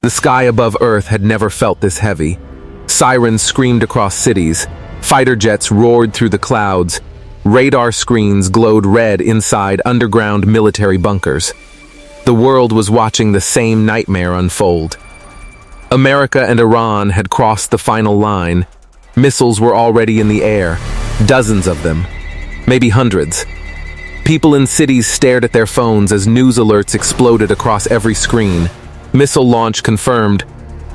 The sky above Earth had never felt this heavy. Sirens screamed across cities, fighter jets roared through the clouds, radar screens glowed red inside underground military bunkers. The world was watching the same nightmare unfold. America and Iran had crossed the final line. Missiles were already in the air, dozens of them, maybe hundreds. People in cities stared at their phones as news alerts exploded across every screen. Missile launch confirmed.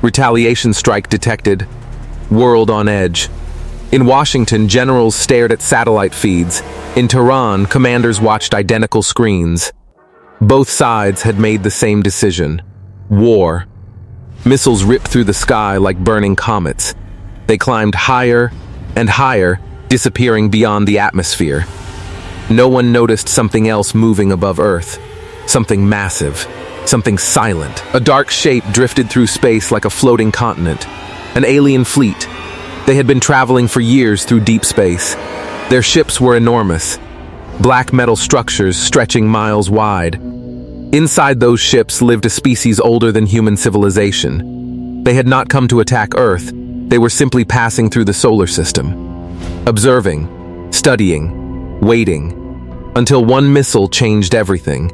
Retaliation strike detected. World on edge. In Washington, generals stared at satellite feeds. In Tehran, commanders watched identical screens. Both sides had made the same decision. War. Missiles ripped through the sky like burning comets. They climbed higher and higher, disappearing beyond the atmosphere. No one noticed something else moving above Earth. Something massive. Something silent. A dark shape drifted through space like a floating continent. An alien fleet. They had been traveling for years through deep space. Their ships were enormous. Black metal structures stretching miles wide. Inside those ships lived a species older than human civilization. They had not come to attack Earth. They were simply passing through the solar system. Observing, studying, waiting, until one missile changed everything.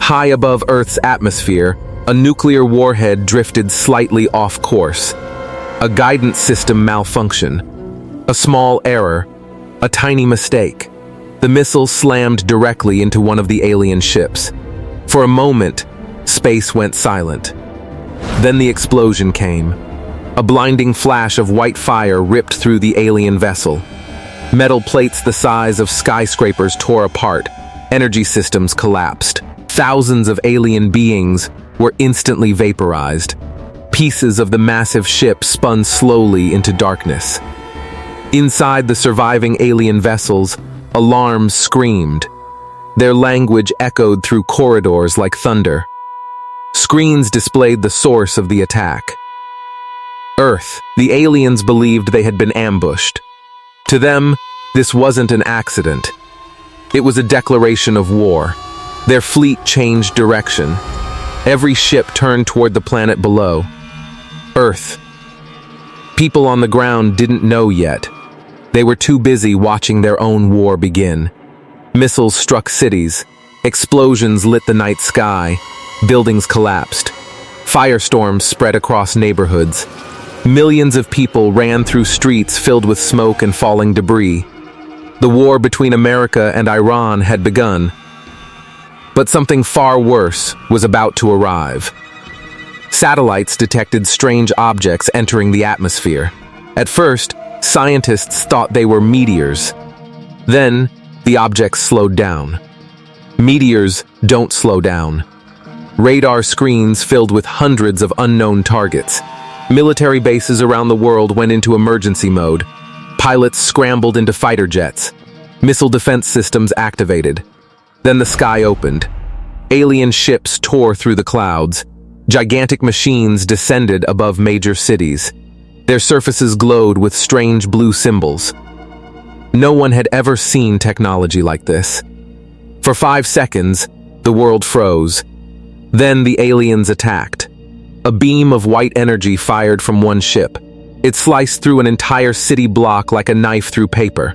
High above Earth's atmosphere, a nuclear warhead drifted slightly off course. A guidance system malfunction. A small error. A tiny mistake. The missile slammed directly into one of the alien ships. For a moment, space went silent. Then the explosion came. A blinding flash of white fire ripped through the alien vessel. Metal plates the size of skyscrapers tore apart. Energy systems collapsed. Thousands of alien beings were instantly vaporized. Pieces of the massive ship spun slowly into darkness. Inside the surviving alien vessels, alarms screamed. Their language echoed through corridors like thunder. Screens displayed the source of the attack. Earth. The aliens believed they had been ambushed. To them, this wasn't an accident. It was a declaration of war. Their fleet changed direction. Every ship turned toward the planet below. Earth. People on the ground didn't know yet. They were too busy watching their own war begin. Missiles struck cities. Explosions lit the night sky. Buildings collapsed. Firestorms spread across neighborhoods. Millions of people ran through streets filled with smoke and falling debris. The war between America and Iran had begun. But something far worse was about to arrive. Satellites detected strange objects entering the atmosphere. At first, scientists thought they were meteors. Then, the objects slowed down. Meteors don't slow down. Radar screens filled with hundreds of unknown targets. Military bases around the world went into emergency mode. Pilots scrambled into fighter jets. Missile defense systems activated. Then the sky opened. Alien ships tore through the clouds. Gigantic machines descended above major cities. Their surfaces glowed with strange blue symbols. No one had ever seen technology like this. For 5 seconds, the world froze. Then the aliens attacked. A beam of white energy fired from one ship. It sliced through an entire city block like a knife through paper.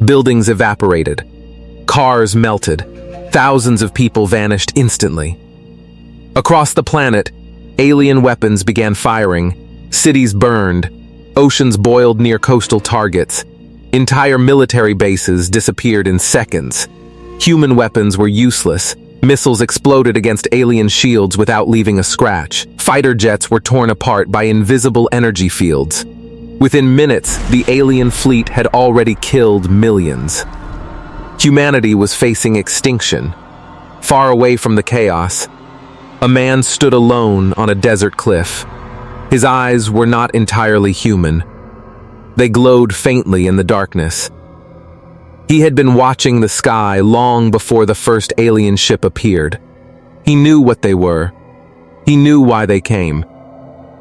Buildings evaporated. Cars melted. Thousands of people vanished instantly. Across the planet, alien weapons began firing. Cities burned. Oceans boiled near coastal targets. Entire military bases disappeared in seconds. Human weapons were useless. Missiles exploded against alien shields without leaving a scratch. Fighter jets were torn apart by invisible energy fields. Within minutes, the alien fleet had already killed millions. Humanity was facing extinction. Far away from the chaos, a man stood alone on a desert cliff. His eyes were not entirely human. They glowed faintly in the darkness. He had been watching the sky long before the first alien ship appeared. He knew what they were. He knew why they came.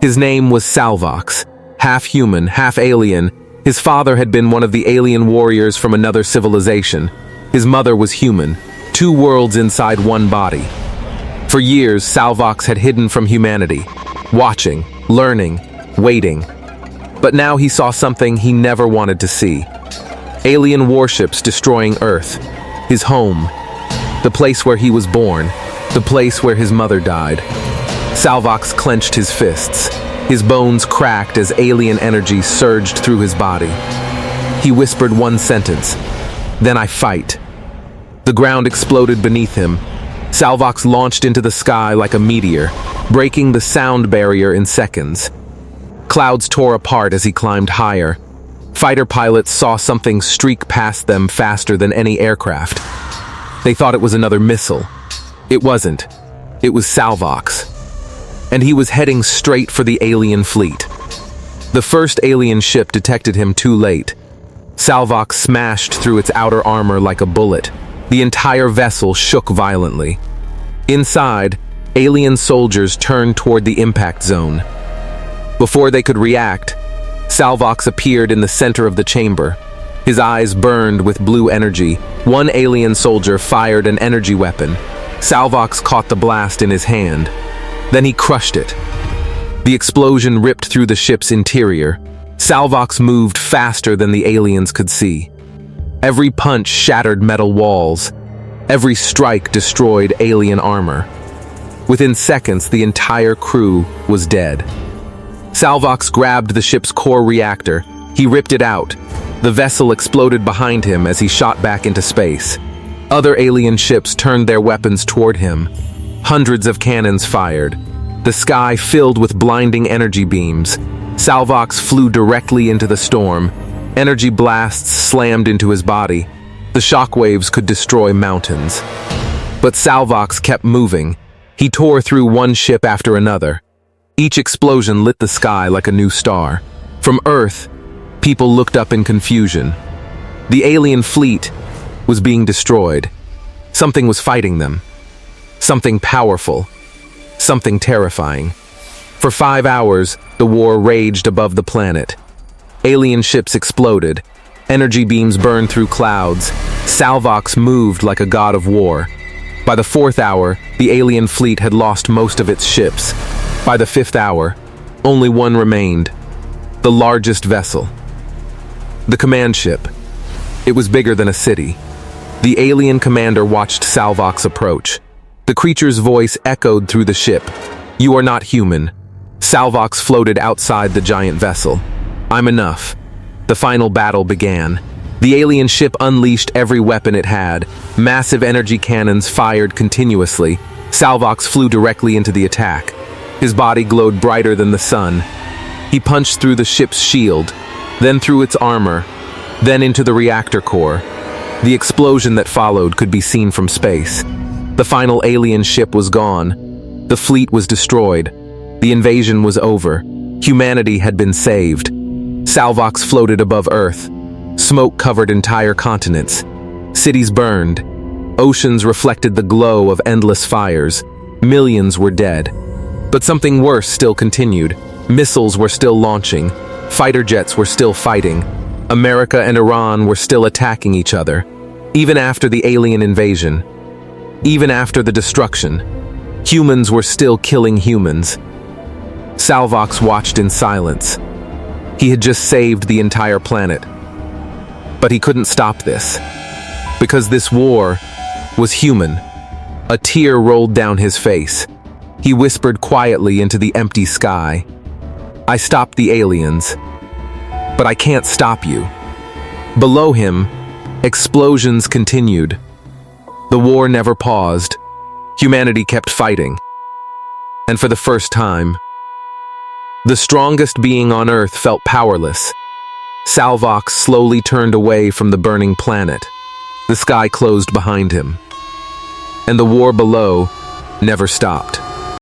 His name was Salvox, half human, half alien. His father had been one of the alien warriors from another civilization. His mother was human, 2 worlds inside one body. For years, Salvox had hidden from humanity. watching, learning, waiting. But now he saw something he never wanted to see. Alien warships destroying Earth, his home, the place where he was born, the place where his mother died. Salvox clenched his fists. His bones cracked as alien energy surged through his body. He whispered one sentence, "Then I fight." The ground exploded beneath him. Salvox launched into the sky like a meteor, breaking the sound barrier in seconds. Clouds tore apart as he climbed higher. Fighter pilots saw something streak past them faster than any aircraft. They thought it was another missile. It wasn't. It was Salvox. And he was heading straight for the alien fleet. The first alien ship detected him too late. Salvox smashed through its outer armor like a bullet. The entire vessel shook violently. Inside, alien soldiers turned toward the impact zone. Before they could react, Salvox appeared in the center of the chamber. His eyes burned with blue energy. One alien soldier fired an energy weapon. Salvox caught the blast in his hand. Then he crushed it. The explosion ripped through the ship's interior. Salvox moved faster than the aliens could see. Every punch shattered metal walls. Every strike destroyed alien armor. Within seconds, the entire crew was dead. Salvox grabbed the ship's core reactor. He ripped it out. The vessel exploded behind him as he shot back into space. Other alien ships turned their weapons toward him. Hundreds of cannons fired. The sky filled with blinding energy beams. Salvox flew directly into the storm. Energy blasts slammed into his body. The shockwaves could destroy mountains. But Salvox kept moving. He tore through one ship after another. Each explosion lit the sky like a new star. From Earth, people looked up in confusion. The alien fleet was being destroyed. Something was fighting them. Something powerful. Something terrifying. For 5 hours, the war raged above the planet. Alien ships exploded. Energy beams burned through clouds. Salvox moved like a god of war. By the 4th hour, the alien fleet had lost most of its ships. By the 5th hour, only one remained. The largest vessel. The command ship. It was bigger than a city. The alien commander watched Salvox approach. The creature's voice echoed through the ship. "You are not human." Salvox floated outside the giant vessel. "I'm enough." The final battle began. The alien ship unleashed every weapon it had. Massive energy cannons fired continuously. Salvox flew directly into the attack. His body glowed brighter than the sun. He punched through the ship's shield, then through its armor, then into the reactor core. The explosion that followed could be seen from space. The final alien ship was gone. The fleet was destroyed. The invasion was over. Humanity had been saved. Salvox floated above Earth. Smoke covered entire continents. Cities burned. Oceans reflected the glow of endless fires. Millions were dead. But something worse still continued. Missiles were still launching. Fighter jets were still fighting. America and Iran were still attacking each other. Even after the alien invasion, even after the destruction, humans were still killing humans. Salvox watched in silence. He had just saved the entire planet. But he couldn't stop this. Because this war was human. A tear rolled down his face. He whispered quietly into the empty sky. "I stopped the aliens, but I can't stop you." Below him, explosions continued. The war never paused. Humanity kept fighting. And for the first time, the strongest being on Earth felt powerless. Salvox slowly turned away from the burning planet. The sky closed behind him. And the war below never stopped.